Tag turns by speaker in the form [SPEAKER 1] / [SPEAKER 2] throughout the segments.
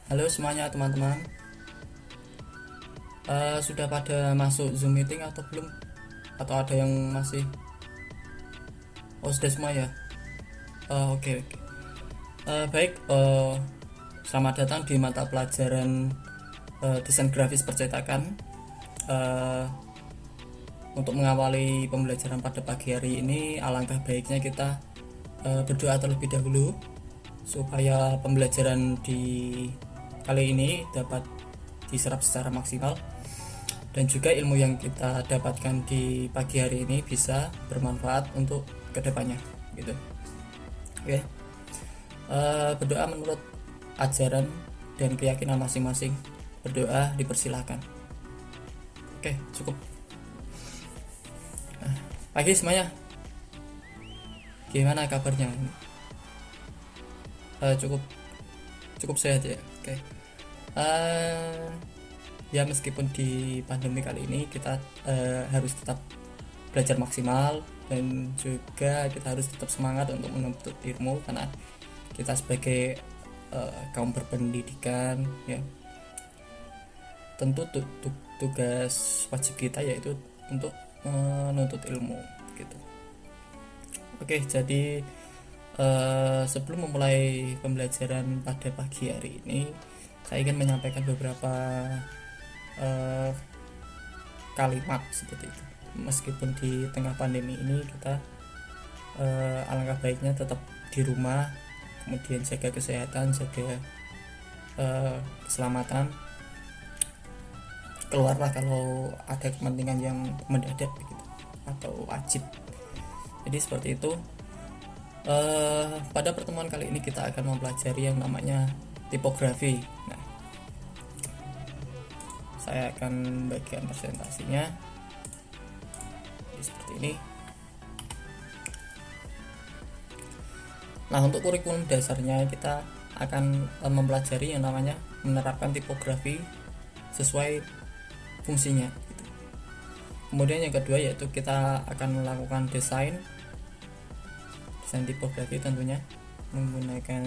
[SPEAKER 1] Halo semuanya teman-teman. Sudah pada masuk Zoom meeting atau belum? Atau ada yang masih? Oh, sudah semua ya. Oke, oke. Baik. Selamat datang di mata pelajaran desain grafis percetakan. Eh, untuk mengawali pembelajaran pada pagi hari ini, alangkah baiknya kita berdoa terlebih dahulu supaya pembelajaran di kali ini dapat diserap secara maksimal, dan juga ilmu yang kita dapatkan di pagi hari ini bisa bermanfaat untuk kedepannya gitu. Oke. Berdoa menurut ajaran dan keyakinan masing-masing. Berdoa dipersilahkan. Oke, cukup. Pagi semuanya, gimana kabarnya? Cukup cukup sehat ya. Oke. Ya, meskipun di pandemi kali ini kita harus tetap belajar maksimal, dan juga kita harus tetap semangat untuk menuntut ilmu, karena kita sebagai kaum berpendidikan ya, tentu tugas wajib kita yaitu untuk menuntut ilmu gitu. Oke, jadi sebelum memulai pembelajaran pada pagi hari ini, saya ingin menyampaikan beberapa kalimat seperti itu. Meskipun di tengah pandemi ini kita alangkah baiknya tetap di rumah, kemudian jaga kesehatan, jaga keselamatan. Keluarlah kalau ada kepentingan yang mendadak begitu atau wajib. Jadi seperti itu. Pada pertemuan kali ini kita akan mempelajari yang namanya tipografi. Nah, saya akan bagikan presentasinya seperti ini. Nah, untuk kurikulum dasarnya kita akan mempelajari yang namanya menerapkan tipografi sesuai fungsinya gitu. Kemudian yang kedua yaitu kita akan melakukan desain tipografi, tentunya menggunakan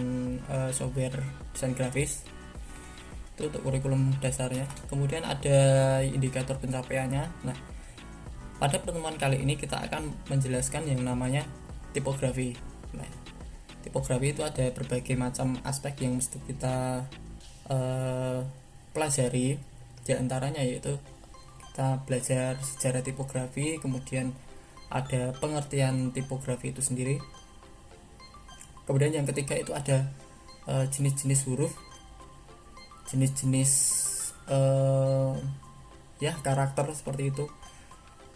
[SPEAKER 1] software desain grafis. Itu untuk kurikulum dasarnya. Kemudian ada indikator pencapaiannya. Nah, pada pertemuan kali ini kita akan menjelaskan yang namanya tipografi. Nah, tipografi itu ada berbagai macam aspek yang mesti kita pelajari. Di antaranya yaitu kita belajar sejarah tipografi, kemudian ada pengertian tipografi itu sendiri. Kemudian yang ketiga itu ada jenis-jenis huruf, jenis-jenis karakter seperti itu.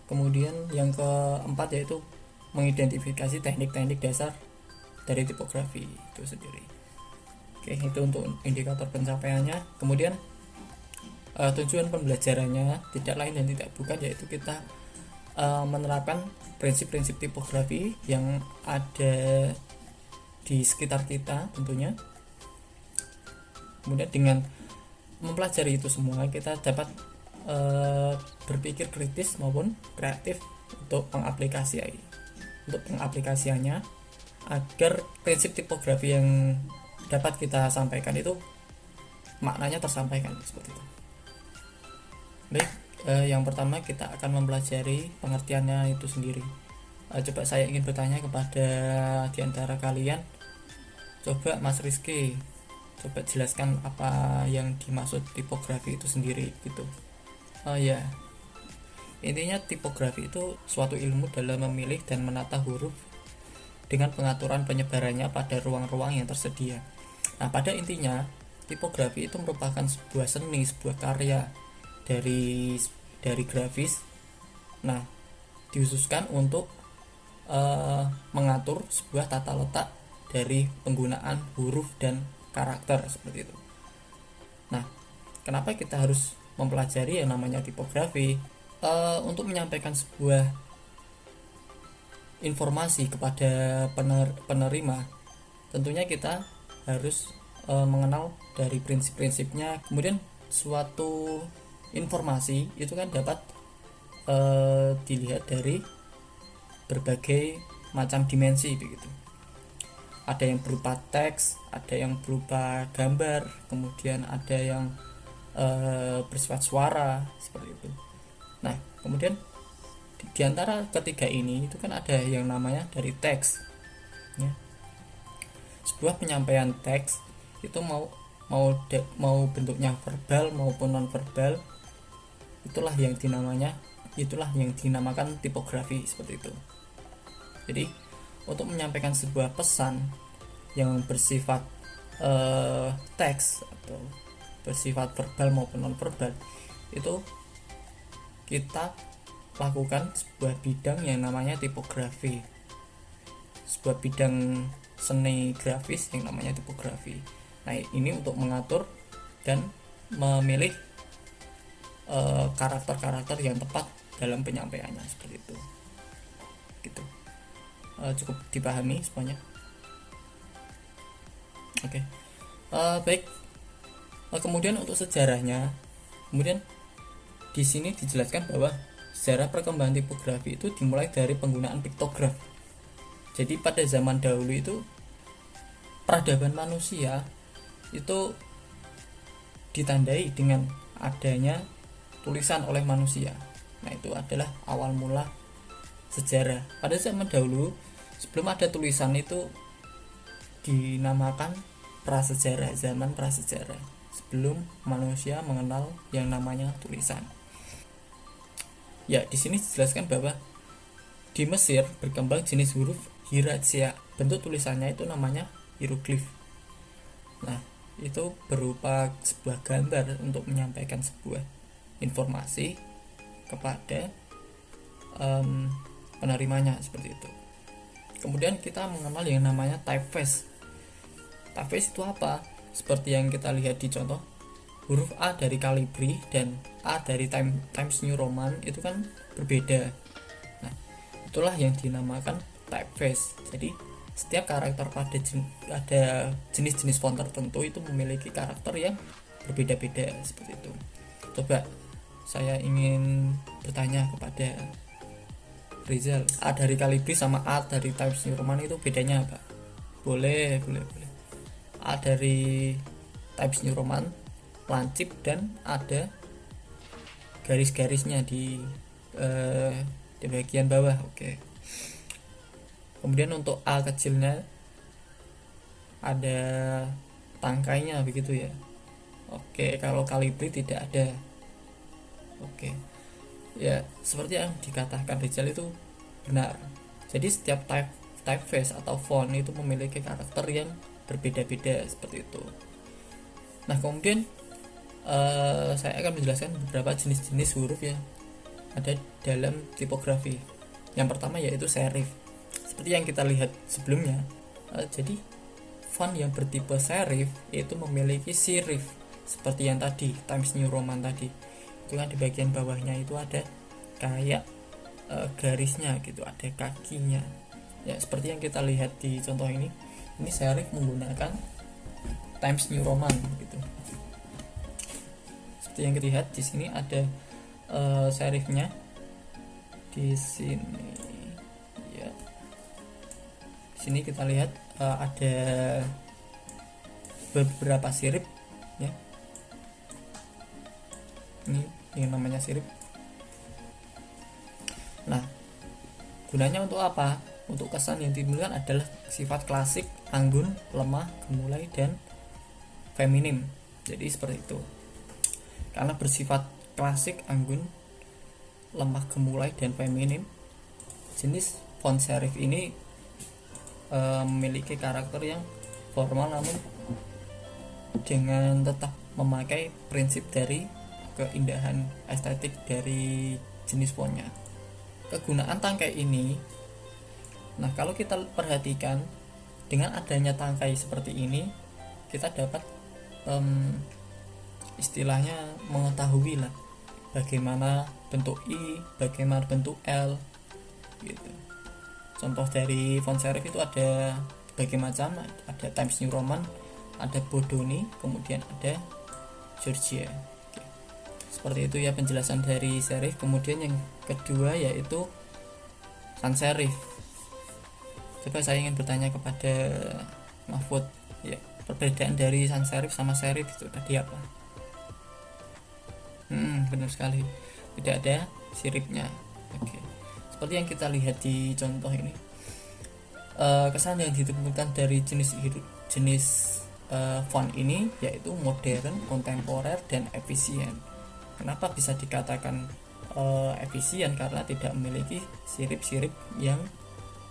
[SPEAKER 1] Kemudian yang keempat yaitu mengidentifikasi teknik-teknik dasar dari tipografi itu sendiri. Oke, itu untuk indikator pencapaiannya. Kemudian tujuan pembelajarannya tidak lain dan tidak bukan yaitu kita menerapkan prinsip-prinsip tipografi yang ada di sekitar kita tentunya. Kemudian dengan mempelajari itu semua kita dapat berpikir kritis maupun kreatif untuk pengaplikasiannya agar prinsip tipografi yang dapat kita sampaikan itu maknanya tersampaikan seperti itu. Baik, yang pertama kita akan mempelajari pengertiannya itu sendiri. Coba saya ingin bertanya kepada diantara kalian. Coba Mas Rizky, coba jelaskan apa yang dimaksud tipografi itu sendiri gitu. Ya, intinya tipografi itu suatu ilmu dalam memilih dan menata huruf dengan pengaturan penyebarannya pada ruang-ruang yang tersedia. Nah, pada intinya tipografi itu merupakan sebuah seni, sebuah karya dari grafis. Nah, dihususkan untuk mengatur sebuah tata letak dari penggunaan huruf dan karakter seperti itu. Nah, kenapa kita harus mempelajari yang namanya tipografi? Untuk menyampaikan sebuah informasi kepada penerima, tentunya kita harus mengenal dari prinsip-prinsipnya. Kemudian suatu informasi itu kan dapat dilihat dari berbagai macam dimensi begitu. ada yang berupa teks, ada yang berupa gambar, kemudian ada yang bersifat suara seperti itu. Nah, kemudian di antara ketiga ini itu kan ada yang namanya dari teks ya. Sebuah penyampaian teks itu mau bentuknya verbal maupun non verbal, itulah yang dinamakan tipografi seperti itu. Jadi untuk menyampaikan sebuah pesan yang bersifat teks atau bersifat verbal maupun non verbal, itu kita lakukan sebuah bidang yang namanya tipografi, sebuah bidang seni grafis yang namanya tipografi. Nah, ini untuk mengatur dan memilih karakter-karakter yang tepat dalam penyampaiannya seperti itu. Gitu. Cukup dipahami semuanya. Oke. Baik. Kemudian untuk sejarahnya, kemudian di sini dijelaskan bahwa sejarah perkembangan tipografi itu dimulai dari penggunaan piktograf. Jadi pada zaman dahulu itu peradaban manusia itu ditandai dengan adanya tulisan oleh manusia. Nah, itu adalah awal mula sejarah. Pada zaman dahulu sebelum ada tulisan itu dinamakan prasejarah, zaman prasejarah, sebelum manusia mengenal yang namanya tulisan. Ya, di sini dijelaskan bahwa di Mesir berkembang jenis huruf hieratia. Bentuk tulisannya itu namanya hieroglif. Nah, itu berupa sebuah gambar untuk menyampaikan sebuah informasi kepada penerimanya seperti itu. Kemudian kita mengenal yang namanya typeface. Typeface itu apa? Seperti yang kita lihat di contoh, huruf A dari Calibri dan A dari Times New Roman itu kan berbeda. Nah, itulah yang dinamakan typeface. Jadi setiap karakter pada ada jenis-jenis font tertentu itu memiliki karakter yang berbeda-beda seperti itu. Coba saya ingin bertanya kepada Rizal, A dari Calibri sama A dari Times New Roman itu bedanya apa? Boleh. A dari Times New Roman lancip dan ada garis-garisnya di bagian bawah. Oke. Kemudian untuk A kecilnya ada tangkainya begitu ya. Oke, kalau Calibri tidak ada. Oke. Ya, seperti yang dikatakan Rizal itu benar. Jadi setiap typeface atau font itu memiliki karakter yang berbeda-beda seperti itu. Nah, kemudian saya akan menjelaskan beberapa jenis-jenis huruf yang ada dalam tipografi. Yang pertama yaitu serif. Seperti yang kita lihat sebelumnya, jadi font yang bertipe serif itu memiliki sirif seperti yang tadi Times New Roman tadi. Itu kan di bagian bawahnya itu ada kayak garisnya gitu, ada kakinya. Ya, seperti yang kita lihat di contoh ini serif menggunakan Times New Roman gitu. Seperti yang kita lihat di sini ada serifnya di sini ya. Di sini kita lihat ada beberapa sirip ya. Ini yang namanya sirip. Nah, gunanya untuk apa? Untuk kesan yang ditimbulkan adalah sifat klasik, anggun, lemah, gemulai, dan feminim. Jadi seperti itu. Karena bersifat klasik, anggun, lemah, gemulai, dan feminim, jenis font serif ini memiliki karakter yang formal namun dengan tetap memakai prinsip dari keindahan estetik dari jenis fontnya. Kegunaan tangkai ini, nah kalau kita perhatikan dengan adanya tangkai seperti ini, kita dapat istilahnya mengetahui lah bagaimana bentuk I, bagaimana bentuk L gitu. Contoh dari font serif itu ada berbagai macam, ada Times New Roman, ada Bodoni, kemudian ada Georgia. Oke. Seperti itu ya penjelasan dari serif. Kemudian yang kedua yaitu sans serif. Coba saya ingin bertanya kepada Mahfud, ya, perbedaan dari sans serif sama serif itu tadi apa? Benar sekali, tidak ada siripnya. Oke, seperti yang kita lihat di contoh ini, kesan yang ditemukan dari jenis font ini yaitu modern, kontemporer, dan efisien. Kenapa bisa dikatakan efisien? Karena tidak memiliki sirip-sirip yang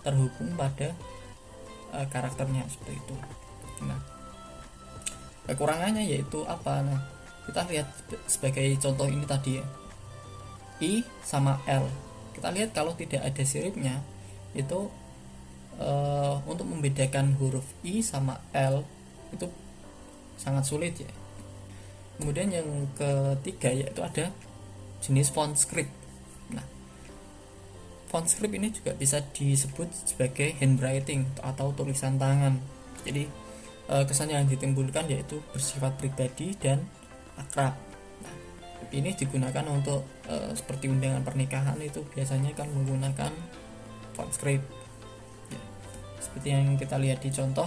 [SPEAKER 1] terhubung pada karakternya seperti itu. Nah, kekurangannya yaitu apa? Nah, kita lihat sebagai contoh ini tadi ya, I sama L. Kita lihat kalau tidak ada siripnya itu untuk membedakan huruf I sama L itu sangat sulit ya. Kemudian yang ketiga yaitu ada jenis font script. Nah, font script ini juga bisa disebut sebagai handwriting atau tulisan tangan. Jadi kesan yang ditimbulkan yaitu bersifat pribadi dan akrab. Nah, ini digunakan untuk seperti undangan pernikahan itu biasanya kan menggunakan font script ya, seperti yang kita lihat di contoh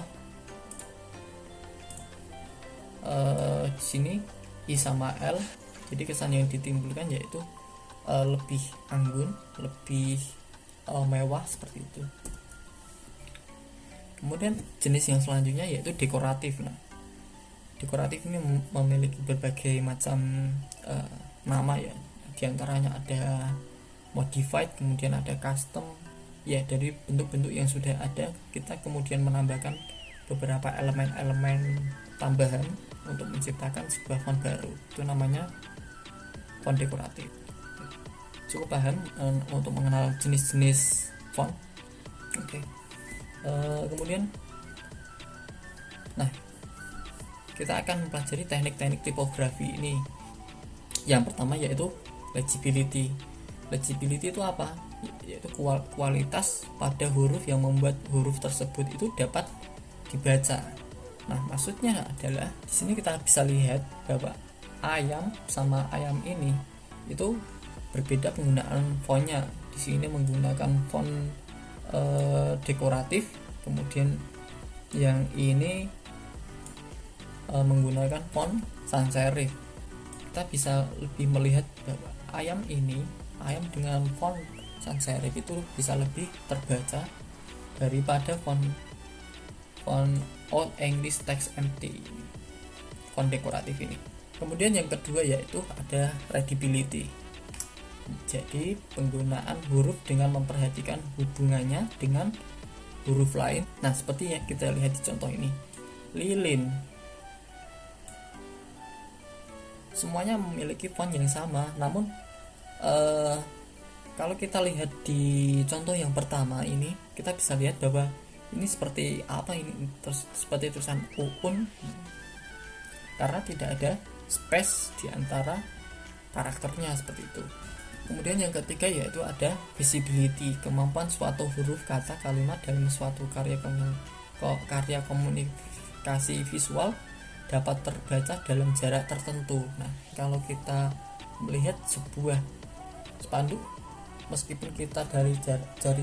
[SPEAKER 1] di sini I sama L. Jadi kesan yang ditimbulkan yaitu lebih anggun, lebih mewah seperti itu. Kemudian jenis yang selanjutnya yaitu dekoratif. Nah, dekoratif ini memiliki berbagai macam nama ya. Di antaranya ada modified, kemudian ada custom. Ya, dari bentuk-bentuk yang sudah ada kita kemudian menambahkan beberapa elemen-elemen tambahan untuk menciptakan sebuah font baru. Itu namanya font dekoratif. Cukup paham untuk mengenal jenis-jenis font. Oke. Kemudian nah, kita akan mempelajari teknik-teknik tipografi ini. Yang pertama yaitu legibility. Legibility itu apa? Yaitu kualitas pada huruf yang membuat huruf tersebut itu dapat dibaca. Nah, maksudnya adalah di sini kita bisa lihat bahwa ayam sama ayam ini itu berbeda penggunaan fontnya. Di sini menggunakan font dekoratif, kemudian yang ini menggunakan font sans serif. Kita bisa lebih melihat bahwa ayam dengan font sans serif itu bisa lebih terbaca daripada font Old English Text Empty, font dekoratif ini. Kemudian yang kedua yaitu ada readability. Jadi penggunaan huruf dengan memperhatikan hubungannya dengan huruf lain. Nah, seperti yang kita lihat di contoh ini, lilin. Semuanya memiliki font yang sama, namun kalau kita lihat di contoh yang pertama ini, kita bisa lihat bahwa ini seperti apa ini, seperti tulisan uun, karena tidak ada space di antara karakternya seperti itu. Kemudian yang ketiga yaitu ada visibility, kemampuan suatu huruf, kata, kalimat dalam suatu karya komunikasi visual dapat terbaca dalam jarak tertentu. Nah, kalau kita melihat sebuah spanduk, meskipun kita dari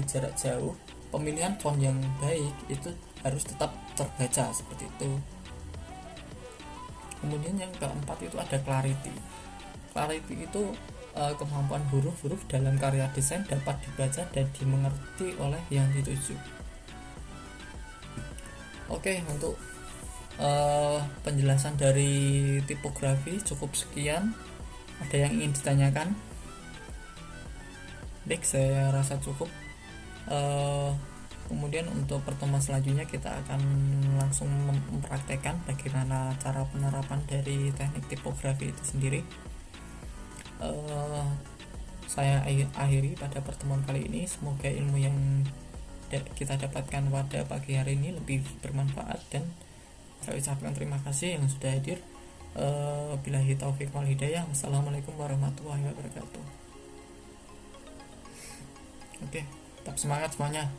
[SPEAKER 1] jarak jauh, pemilihan font yang baik itu harus tetap terbaca seperti itu. Kemudian yang keempat itu ada clarity. Clarity itu kemampuan huruf-huruf dalam karya desain dapat dibaca dan dimengerti oleh yang dituju. Oke, untuk penjelasan dari tipografi cukup sekian. Ada yang ingin ditanyakan? Baik, saya rasa cukup. Kemudian untuk pertemuan selanjutnya kita akan langsung mempraktekkan bagaimana cara penerapan dari teknik tipografi itu sendiri. Saya akhiri pada pertemuan kali ini. Semoga ilmu yang kita dapatkan pada pagi hari ini lebih bermanfaat, dan saya ucapkan terima kasih yang sudah hadir. Billahi taufiq wal hidayah. Wassalamualaikum warahmatullahi wabarakatuh. Oke, tetap semangat semuanya.